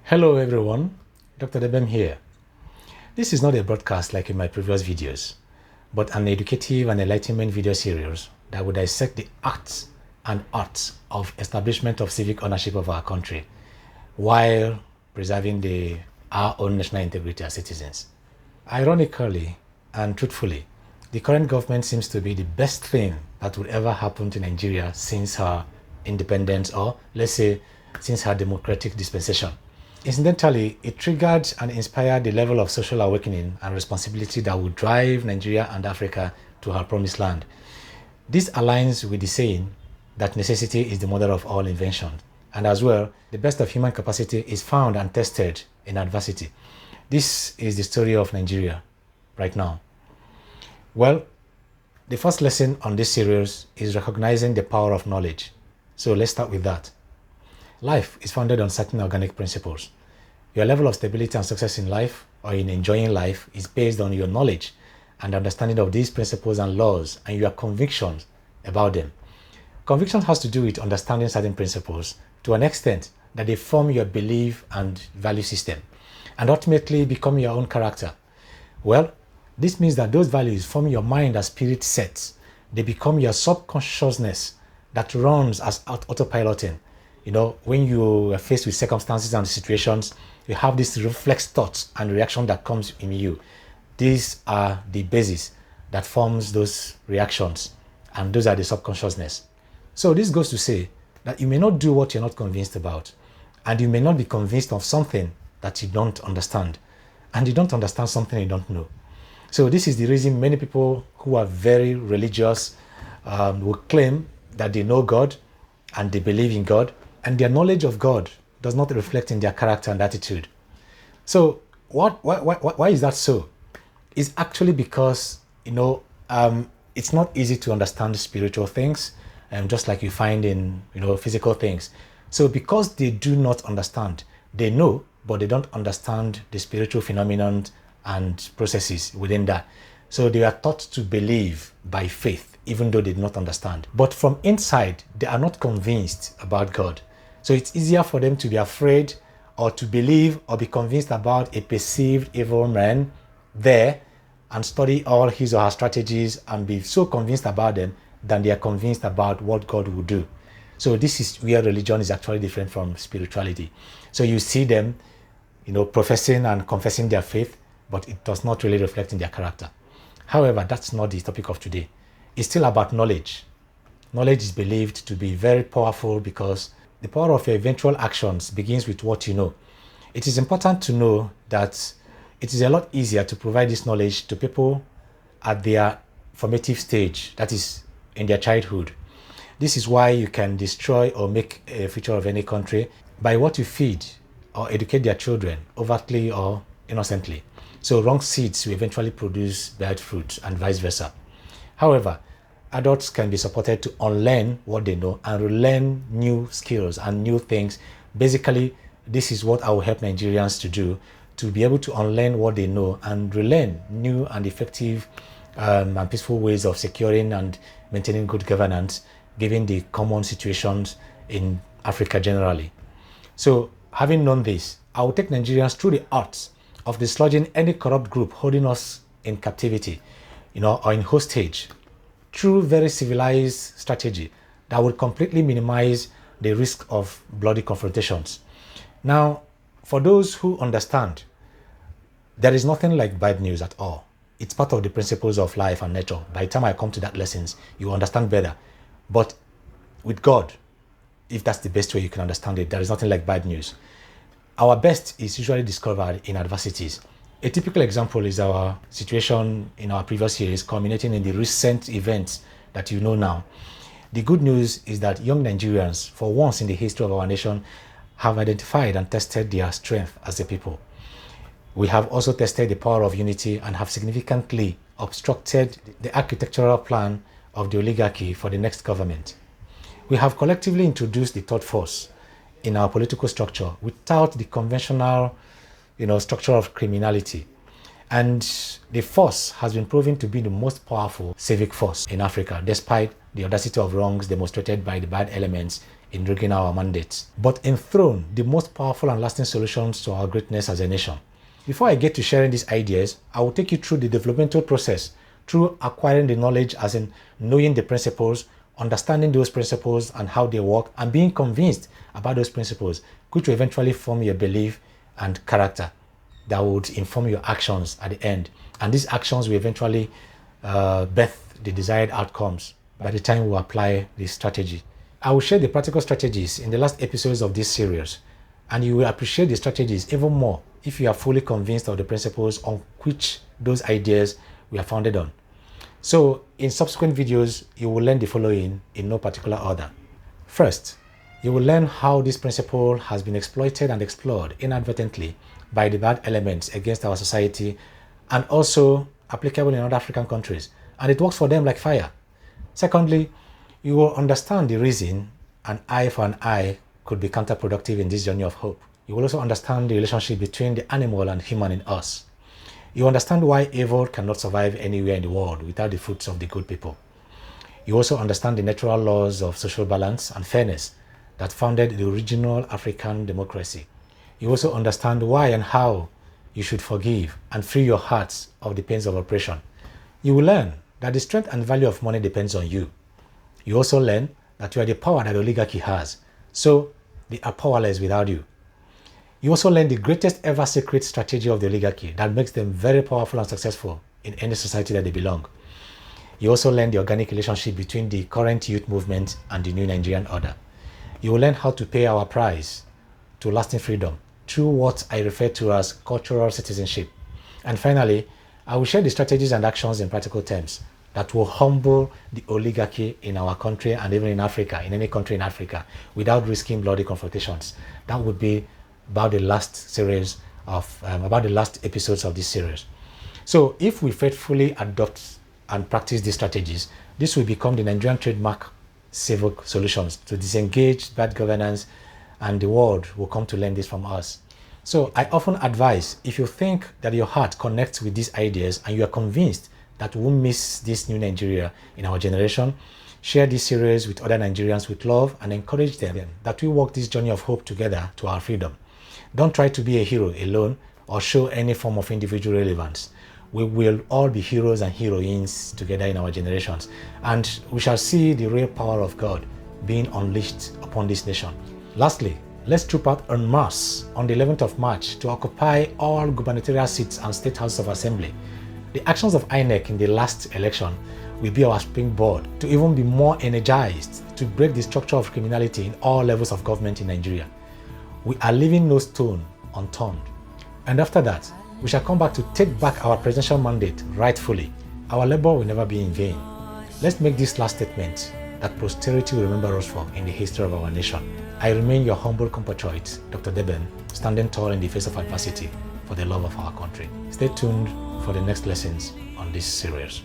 Hello everyone, Dr. Debem here. This is not a broadcast like in my previous videos, but an educative and enlightenment video series that will dissect the acts and arts of establishment of civic ownership of our country while preserving our own national integrity as citizens. Ironically and truthfully, the current government seems to be the best thing that would ever happen to Nigeria since her independence, or let's say since her democratic dispensation. Incidentally, it triggered and inspired the level of social awakening and responsibility that would drive Nigeria and Africa to her promised land. This aligns with the saying that necessity is the mother of all invention, and as well, the best of human capacity is found and tested in adversity. This is the story of Nigeria right now. Well, the first lesson on this series is recognizing the power of knowledge. So let's start with that. Life is founded on certain organic principles. Your level of stability and success in life, or in enjoying life, is based on your knowledge and understanding of these principles and laws and your convictions about them. Conviction has to do with understanding certain principles to an extent that they form your belief and value system and ultimately become your own character. Well, this means that those values form your mind as spirit sets. They become your subconsciousness that runs as autopiloting. You know, when you are faced with circumstances and situations, you have these reflex thoughts and reaction that comes in you. These are the basis that forms those reactions, and those are the subconsciousness. So this goes to say that you may not do what you're not convinced about, and you may not be convinced of something that you don't understand, and you don't understand something you don't know. So this is the reason many people who are very religious will claim that they know God and they believe in God, and their knowledge of God does not reflect in their character and attitude. So why is that so? It's actually because, it's not easy to understand spiritual things, just like you find in, physical things. So because they do not understand, they know, but they don't understand the spiritual phenomenon and processes within that. So they are taught to believe by faith, even though they do not understand. But from inside, they are not convinced about God. So it's easier for them to be afraid or to believe or be convinced about a perceived evil man there and study all his or her strategies and be so convinced about them than they are convinced about what God will do. So this is where religion is actually different from spirituality. So you see them, professing and confessing their faith, but it does not really reflect in their character. However, that's not the topic of today. It's still about knowledge. Knowledge is believed to be very powerful because the power of your eventual actions begins with what you know. It is important to know that it is a lot easier to provide this knowledge to people at their formative stage, that is, in their childhood. This is why you can destroy or make a future of any country by what you feed or educate their children, overtly or innocently. So wrong seeds will eventually produce bad fruits and vice versa. However, adults can be supported to unlearn what they know and relearn new skills and new things. Basically, this is what I will help Nigerians to do, to be able to unlearn what they know and relearn new and effective and peaceful ways of securing and maintaining good governance, given the common situations in Africa generally. So, having known this, I will take Nigerians through the arts of dislodging any corrupt group holding us in captivity, or in hostage, through very civilized strategy that would completely minimize the risk of bloody confrontations. Now, for those who understand, there is nothing like bad news at all. It's part of the principles of life and nature. By the time I come to that lessons, you understand better. But with God, if that's the best way you can understand it, there is nothing like bad news. Our best is usually discovered in adversities. A typical example is our situation in our previous series, culminating in the recent events that you know now. The good news is that young Nigerians, for once in the history of our nation, have identified and tested their strength as a people. We have also tested the power of unity and have significantly obstructed the architectural plan of the oligarchy for the next government. We have collectively introduced the third force in our political structure without the conventional structure of criminality. And the force has been proven to be the most powerful civic force in Africa, despite the audacity of wrongs demonstrated by the bad elements in rigging our mandates, but enthrone the most powerful and lasting solutions to our greatness as a nation. Before I get to sharing these ideas, I will take you through the developmental process, through acquiring the knowledge, as in knowing the principles, understanding those principles and how they work, and being convinced about those principles, which will eventually form your belief and character that would inform your actions at the end. And these actions will eventually birth the desired outcomes by the time we apply this strategy. I will share the practical strategies in the last episodes of this series, and you will appreciate the strategies even more if you are fully convinced of the principles on which those ideas we are founded on. So in subsequent videos, you will learn the following in no particular order. First, you will learn how this principle has been exploited and explored inadvertently by the bad elements against our society, and also applicable in other African countries, and it works for them like fire. Secondly, you will understand the reason an eye for an eye could be counterproductive in this journey of hope. You will also understand the relationship between the animal and human in us. You understand why evil cannot survive anywhere in the world without the fruits of the good people. You also understand the natural laws of social balance and fairness that founded the original African democracy. You also understand why and how you should forgive and free your hearts of the pains of oppression. You will learn that the strength and value of money depends on you. You also learn that you are the power that the oligarchy has, so they are powerless without you. You also learn the greatest ever secret strategy of the oligarchy that makes them very powerful and successful in any society that they belong. You also learn the organic relationship between the current youth movement and the new Nigerian order. You will learn how to pay our price to lasting freedom through what I refer to as cultural citizenship. And finally, I will share the strategies and actions in practical terms that will humble the oligarchy in our country and even in Africa, in any country in Africa, without risking bloody confrontations. That would be about the last series of, about the last episodes of this series. So if we faithfully adopt and practice these strategies, this will become the Nigerian trademark civil solutions to disengage bad governance, and the world will come to learn this from us. So I often advise, if you think that your heart connects with these ideas and you are convinced that we won't miss this new Nigeria in our generation, share this series with other Nigerians with love and encourage them that we walk this journey of hope together to our freedom. Don't try to be a hero alone or show any form of individual relevance. We will all be heroes and heroines together in our generations, and we shall see the real power of God being unleashed upon this nation. Lastly, let's troop out en masse on the 11th of March to occupy all gubernatorial seats and state houses of assembly. The actions of INEC in the last election will be our springboard to even be more energized to break the structure of criminality in all levels of government in Nigeria. We are leaving no stone unturned. And after that, we shall come back to take back our presidential mandate rightfully. Our labor will never be in vain. Let's make this last statement that posterity will remember us for in the history of our nation. I remain your humble compatriot, Dr. Debem, standing tall in the face of adversity for the love of our country. Stay tuned for the next lessons on this series.